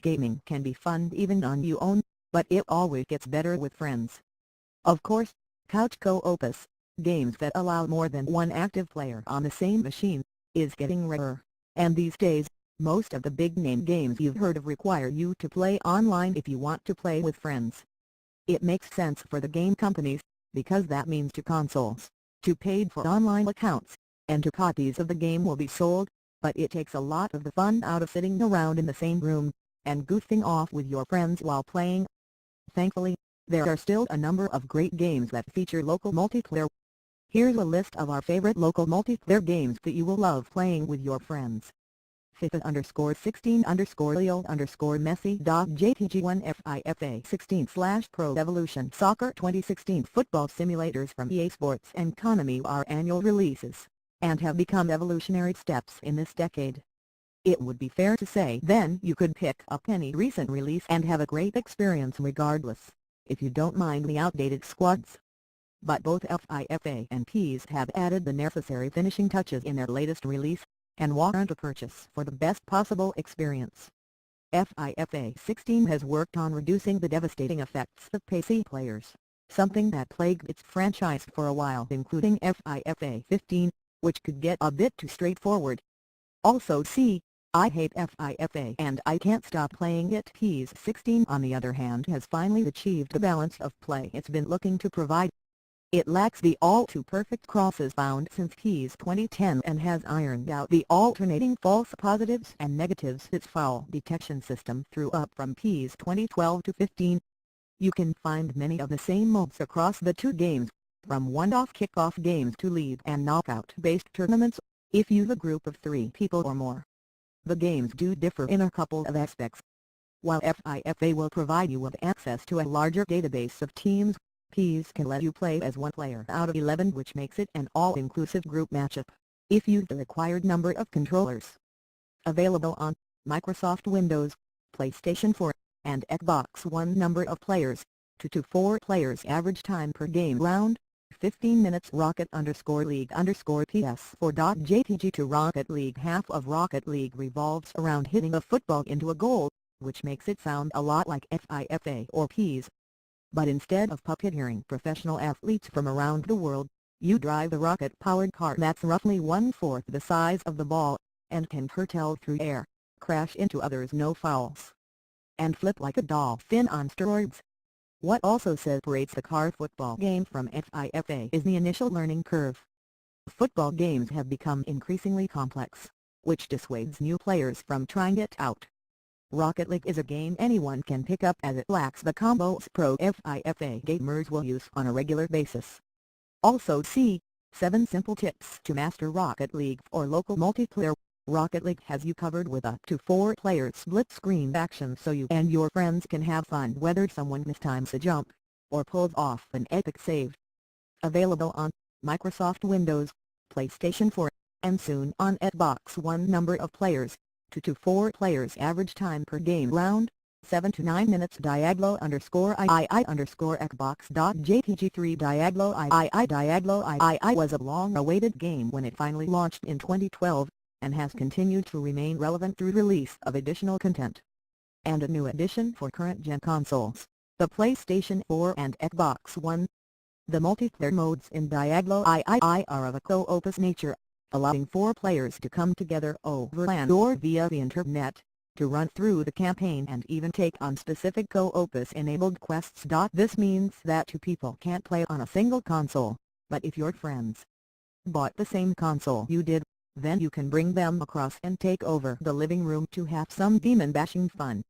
Gaming can be fun even on your own, but it always gets better with friends. Of course, couch co-ops, games that allow more than one active player on the same machine, is getting rarer, and these days, most of the big-name games you've heard of require you to play online if you want to play with friends. It makes sense for the game companies, because that means two consoles, two paid-for online accounts, and two copies of the game will be sold, but it takes a lot of the fun out of sitting around in the same room, and goofing off with your friends while playing. Thankfully, there are still a number of great games that feature local multiplayer. Here's a list of our favorite local multiplayer games that you will love playing with your friends. FIFA_16_Leo_Messi.jpg1 FIFA 16/Pro Evolution Soccer 2016 football simulators from EA Sports and Konami are annual releases, and have become evolutionary steps in this decade. It would be fair to say then you could pick up any recent release and have a great experience regardless, if you don't mind the outdated squads. But both FIFA and PES have added the necessary finishing touches in their latest release, and warrant a purchase for the best possible experience. FIFA 16 has worked on reducing the devastating effects of PC players, something that plagued its franchise for a while, including FIFA 15, which could get a bit too straightforward. Also see, I hate FIFA and I can't stop playing it. PES 16 on the other hand has finally achieved the balance of play it's been looking to provide. It lacks the all-too-perfect crosses found since PES 2010 and has ironed out the alternating false positives and negatives its foul detection system threw up from PES 2012 to 15. You can find many of the same modes across the two games, from one-off kickoff games to league and knockout-based tournaments, if you've a group of 3 people or more. The games do differ in a couple of aspects. While FIFA will provide you with access to a larger database of teams, PES can let you play as one player out of 11, which makes it an all-inclusive group matchup, if you've the required number of controllers. Available on Microsoft Windows, PlayStation 4, and Xbox One. Number of players, 2 to 4 players. Average time per game round, 15 minutes. Rocket_League_PS4.jpg to Rocket League. Half of Rocket League revolves around hitting a football into a goal, which makes it sound a lot like FIFA or PES. But instead of puppeteering professional athletes from around the world, you drive a rocket-powered car that's roughly 1/4 the size of the ball, and can hurtle through air, crash into others, no fouls, and flip like a dolphin on steroids. What also separates the car football game from FIFA is the initial learning curve. Football games have become increasingly complex, which dissuades new players from trying it out. Rocket League is a game anyone can pick up as it lacks the combos pro FIFA gamers will use on a regular basis. Also see, 7 simple tips to master Rocket League or local multiplayer. Rocket League has you covered with up to 4-player split-screen action so you and your friends can have fun whether someone mistimes a jump, or pulls off an epic save. Available on Microsoft Windows, PlayStation 4, and soon on Xbox One. Number of players, 2 to 4 players. Average time per game round, 7 to 9 minutes. Diaglo_II_Xbox.jpg 3 Diaglo II was a long-awaited game when it finally launched in 2012, and has continued to remain relevant through release of additional content. And a new edition for current-gen consoles, the PlayStation 4 and Xbox One. The multiplayer modes in Diaglo II are of a co-op nature, allowing 4 players to come together over LAN or via the internet, to run through the campaign and even take on specific co-op-enabled quests. This means that 2 people can't play on a single console, but if your friends bought the same console you did, then you can bring them across and take over the living room to have some demon-bashing fun.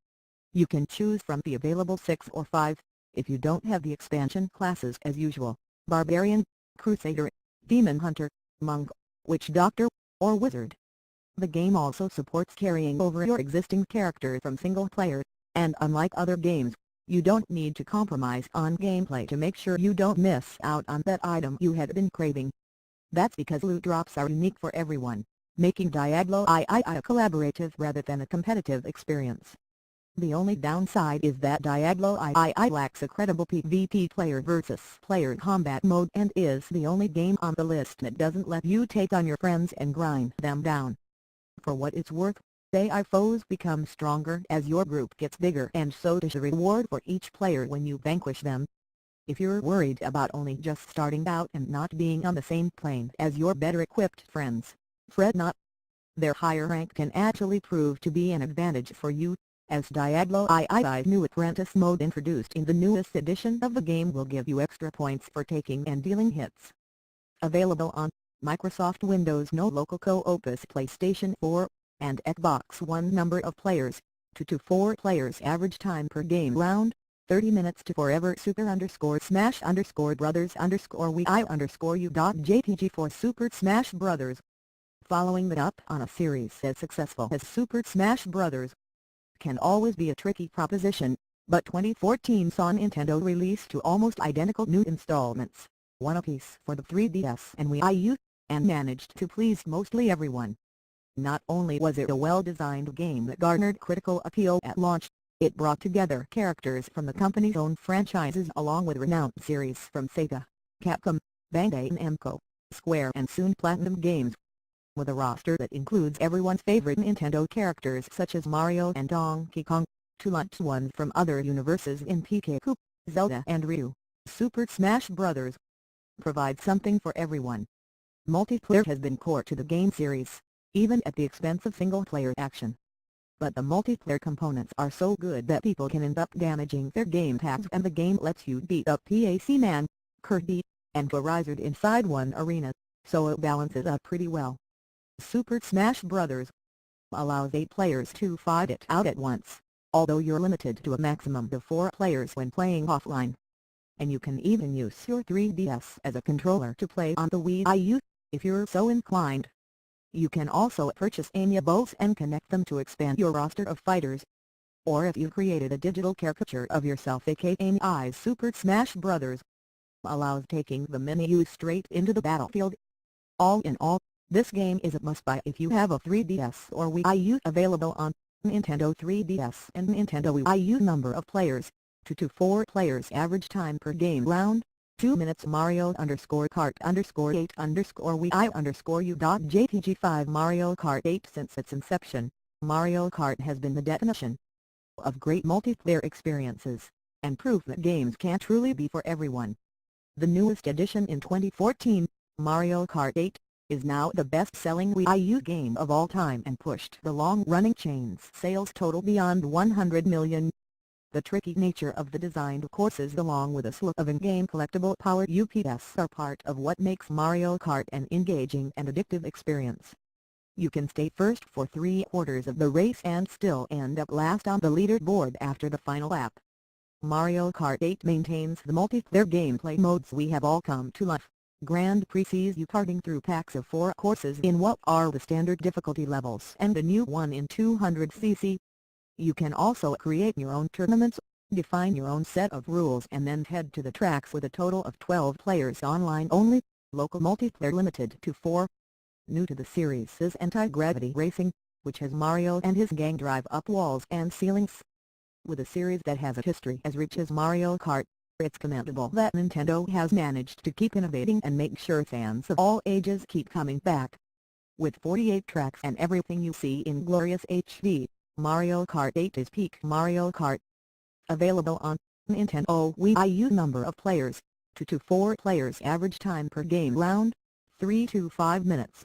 You can choose from the available 6 or 5, if you don't have the expansion classes as usual: Barbarian, Crusader, Demon Hunter, Monk, Witch Doctor, or Wizard. The game also supports carrying over your existing character from single player, and unlike other games, you don't need to compromise on gameplay to make sure you don't miss out on that item you had been craving. That's because loot drops are unique for everyone, making Diaglo II a collaborative rather than a competitive experience. The only downside is that Diaglo II lacks a credible PvP player versus player combat mode and is the only game on the list that doesn't let you take on your friends and grind them down. For what it's worth, AI foes become stronger as your group gets bigger, and so does the reward for each player when you vanquish them. If you're worried about only just starting out and not being on the same plane as your better-equipped friends, fret not. Their higher rank can actually prove to be an advantage for you, as Diablo III's new Apprentice mode introduced in the newest edition of the game will give you extra points for taking and dealing hits. Available on Microsoft Windows No Local Co-Opus PlayStation 4, and Xbox One. Number of players, 2 to 4 players. Average time per game round, 30 minutes to Forever Super_Smash_Brothers_We_I_U.jpg for Super Smash Bros. Following it up on a series as successful as Super Smash Bros. Can always be a tricky proposition, but 2014 saw Nintendo release two almost identical new installments, one apiece for the 3DS and Wii U, and managed to please mostly everyone. Not only was it a well-designed game that garnered critical appeal at launch, it brought together characters from the company's own franchises along with renowned series from Sega, Capcom, Bandai Namco, Square and soon Platinum Games. With a roster that includes everyone's favorite Nintendo characters such as Mario and Donkey Kong, to launch ones from other universes in Pikachu, Zelda and Ryu, Super Smash Bros. Provides something for everyone. Multiplayer has been core to the game series, even at the expense of single-player action. But the multiplayer components are so good that people can end up damaging their game pads, and the game lets you beat up Pac-Man, Kirby, and Charizard inside one arena, so it balances up pretty well. Super Smash Bros. Allows 8 players to fight it out at once, although you're limited to a maximum of 4 players when playing offline. And you can even use your 3DS as a controller to play on the Wii U, if you're so inclined. You can also purchase amiibos and connect them to expand your roster of fighters. Or if you created a digital caricature of yourself, aka Super Smash Bros. Allows taking the menu straight into the battlefield. All in all, this game is a must-buy if you have a 3DS or Wii U. Available on Nintendo 3DS and Nintendo Wii U. Number of players, 2 to 4 players. Average time per game round, 2 minutes. Mario_Kart_8_We_I_U.jpg 5 Mario Kart 8. Since its inception, Mario Kart has been the definition of great multiplayer experiences, and proof that games can truly be for everyone. The newest addition in 2014, Mario Kart 8, is now the best-selling Wii U game of all time and pushed the long-running chain's sales total beyond 100 million. The tricky nature of the designed courses along with a slew of in-game collectible power-ups are part of what makes Mario Kart an engaging and addictive experience. You can stay first for 3/4 of the race and still end up last on the leaderboard after the final lap. Mario Kart 8 maintains the multiplayer gameplay modes we have all come to love. Grand Prix sees you karting through packs of 4 courses in what are the standard difficulty levels and a new one in 200cc. You can also create your own tournaments, define your own set of rules and then head to the tracks with a total of 12 players online only, local multiplayer limited to 4. New to the series is anti-gravity racing, which has Mario and his gang drive up walls and ceilings. With a series that has a history as rich as Mario Kart, it's commendable that Nintendo has managed to keep innovating and make sure fans of all ages keep coming back. With 48 tracks and everything you see in glorious HD, Mario Kart 8 is peak Mario Kart. Available on Nintendo Wii U. Number of players, 2 to 4 players. Average time per game round, 3 to 5 minutes.